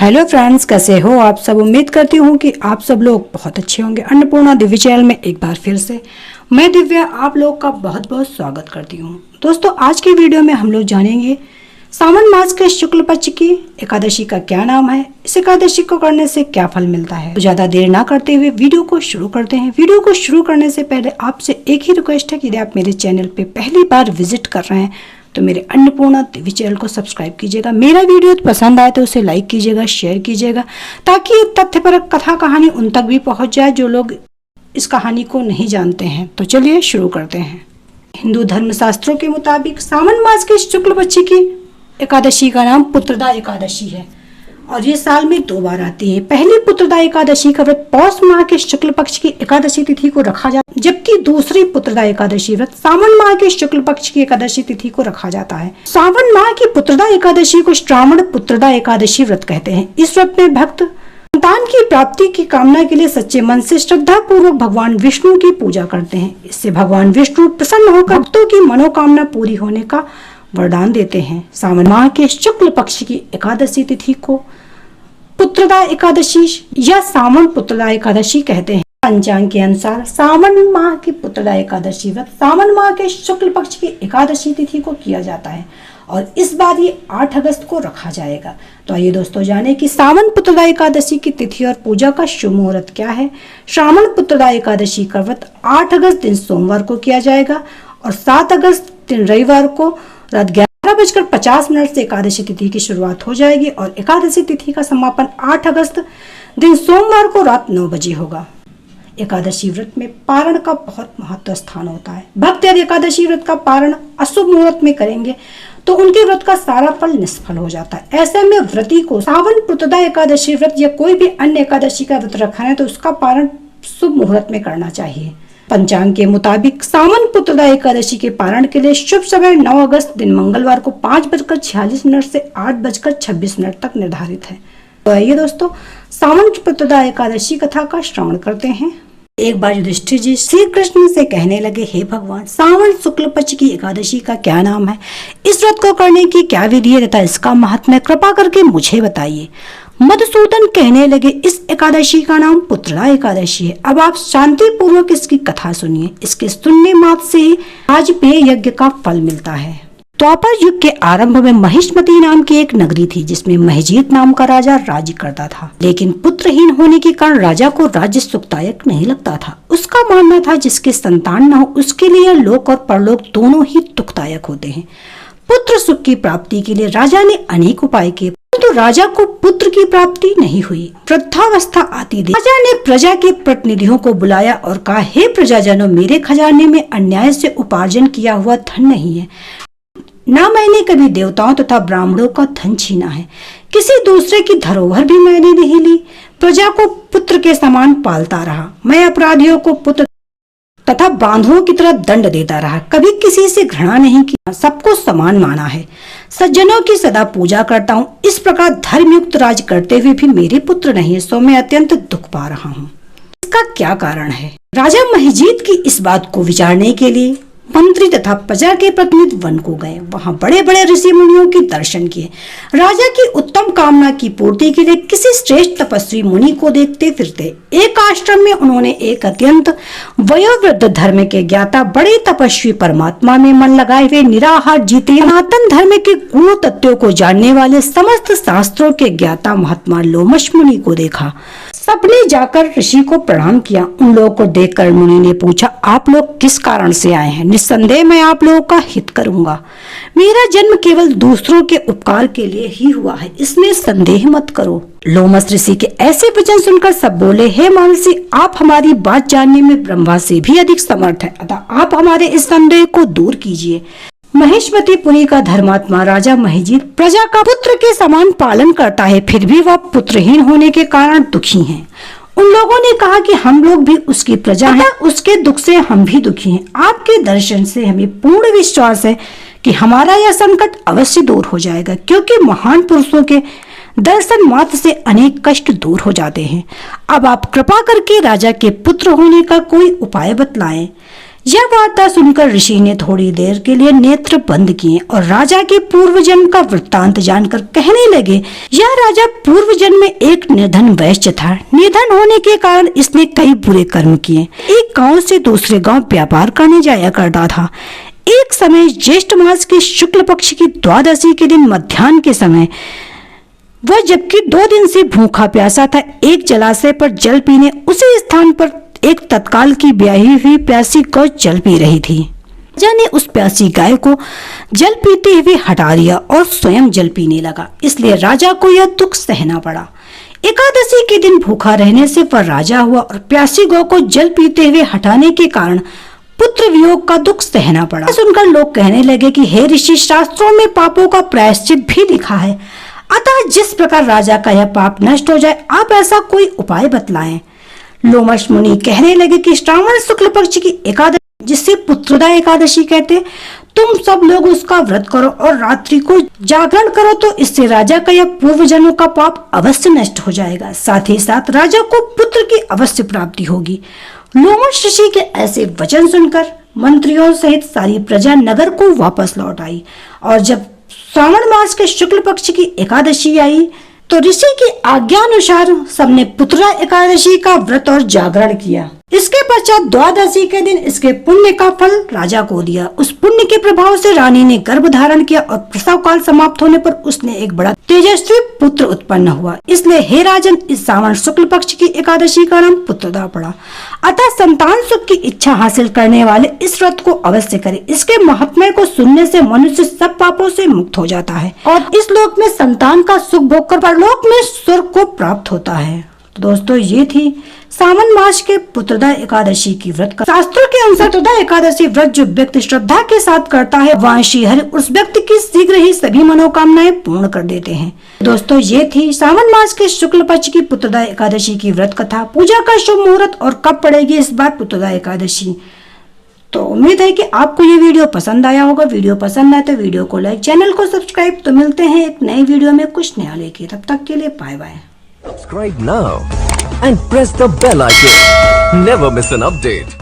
Hello friends, कैसे हो आप सब। उम्मीद करती हूँ कि आप सब लोग बहुत अच्छे होंगे। अन्नपूर्णा दिव्य चैनल में एक बार फिर से मैं दिव्या आप लोग का बहुत बहुत स्वागत करती हूँ। दोस्तों, आज की वीडियो में हम लोग जानेंगे सावन मास के शुक्ल पक्ष की एकादशी का क्या नाम है, इस एकादशी को करने से क्या फल मिलता है। तो ज्यादा देर ना करते हुए वीडियो को शुरू करते हैं। वीडियो को शुरू करने से पहले आपसे एक ही रिक्वेस्ट है कि यदि आप मेरे चैनल पे पहली बार विजिट कर रहे हैं तो मेरे अन्नपूर्णा टीवी चैनल को सब्सक्राइब कीजिएगा। मेरा वीडियो पसंद आए तो उसे लाइक कीजिएगा, शेयर कीजिएगा, ताकि ये तथ्यपरक कथा कहानी उन तक भी पहुंच जाए जो लोग इस कहानी को नहीं जानते हैं। तो चलिए शुरू करते हैं। हिंदू धर्म शास्त्रों के मुताबिक सावन मास के शुक्ल पक्ष की एकादशी का नाम पुत्रदा एकादशी है और ये साल में 2 बार आती है। पहली पुत्रदा एकादशी का व्रत पौष माह के शुक्ल पक्ष की एकादशी तिथि को रखा जाता है, जबकि दूसरी पुत्रदा एकादशी व्रत सावन माह के शुक्ल पक्ष की एकादशी तिथि को रखा जाता है। सावन माह की पुत्रदा एकादशी को श्रावण पुत्रदा एकादशी व्रत कहते हैं। इस व्रत में भक्त संतान की प्राप्ति की कामना के लिए सच्चे मन से श्रद्धा पूर्वक भगवान विष्णु की पूजा करते हैं। इससे भगवान विष्णु प्रसन्न होकर भक्तों की मनोकामना पूरी होने का वरदान देते हैं। सावन माह के शुक्ल पक्ष की एकादशी तिथि को पुत्रदा एकादशी या सावन पुत्रदा एकादशी कहते हैं। पंचांग के अनुसार सावन माह की पुत्रदा एकादशी व्रत सावन माह के शुक्ल पक्ष की एकादशी तिथि को किया जाता है और इस बार ये 8 अगस्त को रखा जाएगा। तो आइए दोस्तों जाने कि सावन पुत्रदा एकादशी की तिथि और पूजा का शुभ मुहूर्त क्या है। श्रावण पुत्रदा एकादशी का व्रत 8 अगस्त दिन सोमवार को किया जाएगा और 7 अगस्त दिन रविवार को रात 11:50 से एकादशी तिथि की शुरुआत हो जाएगी और एकादशी तिथि का समापन 8 अगस्त दिन सोमवार को रात 9 बजे होगा। एकादशी व्रत में पारण का बहुत महत्व स्थान होता है। भक्त यदि एकादशी व्रत का पारण अशुभ मुहूर्त में करेंगे तो उनके व्रत का सारा फल निष्फल हो जाता है। ऐसे में व्रती को सावन पुत्रदा एकादशी व्रत या कोई भी अन्य एकादशी का व्रत रखा है तो उसका पारण शुभ मुहूर्त में करना चाहिए। पंचांग के मुताबिक सावन पुत्रदा एकादशी के पारण के लिए शुभ समय 9 अगस्त दिन मंगलवार को 5:46 से 8:26 तक निर्धारित है। तो आइए दोस्तों सावन पुत्रदा एकादशी कथा का श्रवण करते हैं। एक बार युधिष्ठिर जी श्री कृष्ण से कहने लगे, हे भगवान, सावन शुक्ल पक्ष की एकादशी का क्या नाम है, इस व्रत को करने की क्या विधि है तथा इसका महात्म्य कृपा करके मुझे बताइए। मधुसूदन कहने लगे, इस एकादशी का नाम पुत्रदा एकादशी है। अब आप शांति पूर्वक इसकी कथा सुनिए। इसके सुनने मात्र से ही वाजपेय यज्ञ का फल मिलता है। द्वापर युग के आरंभ में महिष्मती नाम की एक नगरी थी जिसमें महिजीत नाम का राजा राज्य करता था, लेकिन पुत्रहीन होने के कारण राजा को राज्य सुखदायक नहीं लगता था। उसका मानना था जिसके संतान न हो उसके लिए लोक और परलोक दोनों ही दुखदायक होते हैं। पुत्र सुख की प्राप्ति के लिए राजा ने अनेक उपाय किए, परंतु राजा को पुत्र की प्राप्ति नहीं हुई। वृद्धावस्था आती देख राजा ने प्रजा के प्रतिनिधियों को बुलाया और कहा, हे प्रजाजनों, मेरे खजाने में अन्याय से उपार्जन किया हुआ धन नहीं है, ना मैंने कभी देवताओं तथा ब्राह्मणों का धन छीना है, किसी दूसरे की धरोहर भी मैंने नहीं ली, प्रजा को पुत्र के समान पालता रहा, मैं अपराधियों को पुत्र तथा बांधवों की तरह दंड देता रहा, कभी किसी से घृणा नहीं किया, सबको समान माना है, सज्जनों की सदा पूजा करता हूँ। इस प्रकार धर्मयुक्त राज करते हुए भी मेरे पुत्र नहीं है, सो मैं अत्यंत दुख पा रहा हूँ। इसका क्या कारण है। राजा महिजीत की इस बात को विचारने के लिए मंत्री तथा प्रजा के प्रतिनिधि वन को गए। वहां बड़े बड़े ऋषि मुनियों के दर्शन किए। राजा की उत्तम कामना की पूर्ति के लिए किसी श्रेष्ठ तपस्वी मुनि को देखते फिरते एक आश्रम में उन्होंने एक अत्यंत वयोवृद्ध धर्म के ज्ञाता बड़े तपस्वी परमात्मा में मन लगाए हुए निराहार जीते सनातन धर्म के गुण तत्वों को जानने वाले समस्त शास्त्रों के ज्ञाता महात्मा लोमश मुनि को देखा। सबने जाकर ऋषि को प्रणाम किया। उन लोगों को देखकर मुनि ने पूछा, आप लोग किस कारण से आए हैं। निस्संदेह मैं आप लोगों का हित करूंगा। मेरा जन्म केवल दूसरों के उपकार के लिए ही हुआ है, इसमें संदेह मत करो। लोमस ऋषि के ऐसे वचन सुनकर सब बोले, हे महर्षि, आप हमारी बात जानने में ब्रह्मा से भी अधिक समर्थ है, अतः आप हमारे इस संदेह को दूर कीजिए। महिष्मती पुरी का धर्मात्मा राजा महिजीत प्रजा का पुत्र के समान पालन करता है, फिर भी वह पुत्रहीन होने के कारण दुखी है। उन लोगों ने कहा कि हम लोग भी उसकी प्रजा हैं, उसके दुख से हम भी दुखी हैं। आपके दर्शन से हमें पूर्ण विश्वास है कि हमारा यह संकट अवश्य दूर हो जाएगा, क्योंकि महान पुरुषों के दर्शन मात्र से अनेक कष्ट दूर हो जाते हैं। अब आप कृपा करके राजा के पुत्र होने का कोई उपाय बतलाएं। यह वार्ता सुनकर ऋषि ने थोड़ी देर के लिए नेत्र बंद किए और राजा के पूर्व जन्म का वृत्तांत जानकर कहने लगे, यह राजा पूर्व जन्म में एक निर्धन वैश्य था। निर्धन होने के कारण इसने कई बुरे कर्म किए। एक गांव से दूसरे गांव व्यापार करने जाया करता था। एक समय ज्येष्ठ मास के शुक्ल पक्ष की द्वादशी के दिन मध्याह्न के समय वह जबकि 2 दिन से भूखा प्यासा था, एक जलाशय पर जल पीने उसी स्थान पर एक तत्काल की ब्याही हुई प्यासी गौ जल पी रही थी। राजा ने उस प्यासी गाय को जल पीते हुए हटा दिया और स्वयं जल पीने लगा, इसलिए राजा को यह दुख सहना पड़ा। एकादशी के दिन भूखा रहने से वह राजा हुआ और प्यासी गौ को जल पीते हुए हटाने के कारण पुत्र वियोग का दुख सहना पड़ा। सुनकर लोग कहने लगे कि हे ऋषि, शास्त्रों में पापों का प्रायश्चित भी लिखा है, अतः जिस प्रकार राजा का यह पाप नष्ट हो जाए, आप ऐसा कोई उपाय बतलाएं। लोमश मुनि कहने लगे कि श्रावण शुक्ल पक्ष की एकादशी, जिसे पुत्रदा एकादशी कहते, तुम सब लोग उसका व्रत करो और रात्रि को जागरण करो, तो इससे राजा का यह पूर्व जन्म का पाप अवश्य नष्ट हो जाएगा। साथ ही साथ राजा को पुत्र की अवश्य प्राप्ति होगी। लोमश ऋषि के ऐसे वचन सुनकर मंत्रियों सहित सारी प्रजा नगर को वापस लौट आई और जब श्रावण मास के शुक्ल पक्ष की एकादशी आई तो ऋषि की आज्ञा अनुसार सबने पुत्रदा एकादशी का व्रत और जागरण किया। इसके पश्चात द्वादशी के दिन इसके पुण्य का फल राजा को दिया। उस पुण्य के प्रभाव से रानी ने गर्भ धारण किया और प्रसव काल समाप्त होने पर उसने एक बड़ा तेजस्वी पुत्र उत्पन्न हुआ। इसलिए हे राजन, इस श्रावण शुक्ल पक्ष की एकादशी का नाम पुत्रदा पड़ा। अतः संतान सुख की इच्छा हासिल करने वाले इस व्रत को अवश्य करें। इसके महात्म्य को सुनने से मनुष्य सब पापों से मुक्त हो जाता है और इस लोक में संतान का सुख भोग कर परलोक में स्वर्ग को प्राप्त होता है। तो दोस्तों, ये थी सावन मास के पुत्रदा एकादशी की व्रत का। शास्त्रों के अनुसार पुत्रदा एकादशी व्रत जो व्यक्ति श्रद्धा के साथ करता है, वह श्री हरि उस व्यक्ति की शीघ्र ही सभी मनोकामनाएं पूर्ण कर देते हैं। दोस्तों, ये थी सावन मास के शुक्ल पक्ष की पुत्रदा एकादशी की व्रत कथा। पूजा का शुभ मुहूर्त और कब पड़ेगी इस बार पुत्रदा एकादशी। तो उम्मीद है कि आपको ये वीडियो पसंद आया होगा। वीडियो पसंद आए तो वीडियो को लाइक, चैनल को सब्सक्राइब। तो मिलते हैं एक नई वीडियो में कुछ नया लेके, तब तक के लिए bye bye. Subscribe now and press the bell icon. Never miss an update.